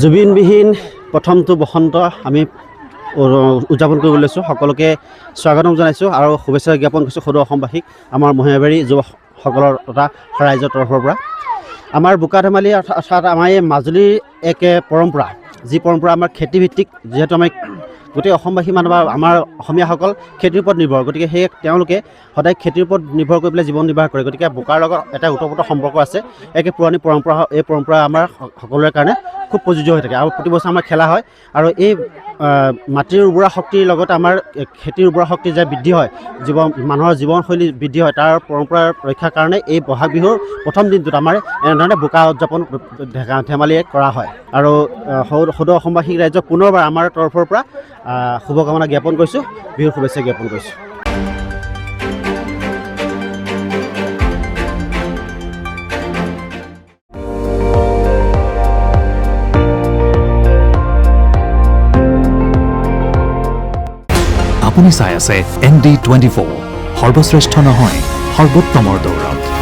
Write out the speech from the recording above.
জুবিনবিহীন প্ৰথমটো বসন্ত আমি উদযাপন কৰিব লৈছোঁ। সকলোকে স্বাগতম জনাইছোঁ আৰু শুভেচ্ছা জ্ঞাপন কৰিছোঁ সদৌ অসমবাসীক আমাৰ মহিয়াবাৰী যুৱকসকলৰ তথা ৰাইজৰ তৰফৰ পৰা। আমাৰ বোকা ধেমালি অৰ্থাৎ আমাৰ এই মাজুলীৰ এক পৰম্পৰা, যি পৰম্পৰা আমাৰ খেতিভিত্তিক, যিহেতু আমি গোটেই অসমবাসী মানুহ বা আমাৰ অসমীয়াসকল খেতিৰ ওপৰত নিৰ্ভৰ, গতিকে সেই তেওঁলোকে সদায় খেতিৰ ওপৰত নিৰ্ভৰ কৰি পেলাই জীৱন নিৰ্বাহ কৰে। গতিকে বোকাৰ লগত এটা ওতঃপ্ৰোত সম্পৰ্ক আছে, একে পুৰণি পৰম্পৰা। এই পৰম্পৰা আমাৰ সকলোৰে কাৰণে খুব প্ৰযোজ্য হৈ থাকে আৰু প্ৰতি বছৰ আমাৰ খেলা হয়। আৰু এই মাটিৰ উৰ্বৰা শক্তিৰ লগতে আমাৰ খেতিৰ উৰ্বৰা শক্তি যে বৃদ্ধি হয়, মানুহৰ জীৱনশৈলী বৃদ্ধি হয়, তাৰ পৰম্পৰাৰ ৰক্ষাৰ কাৰণে এই বহাগ বিহুৰ প্ৰথম দিনটোত আমাৰ এনেধৰণে বোকা উদযাপন ধেমালিয়ে কৰা হয়। আৰু সদৌ অসমবাসী ৰাইজক পুনৰবাৰ আমাৰ তৰফৰ পৰা শুভকামনা জ্ঞাপন কৰিছোঁ, বিহুৰ শুভেচ্ছা জ্ঞাপন কৰিছোঁ। আপুনি চাই আছে ND24, সৰ্বশ্ৰেষ্ঠ নহয় সৰ্বোত্তমৰ দৌৰত।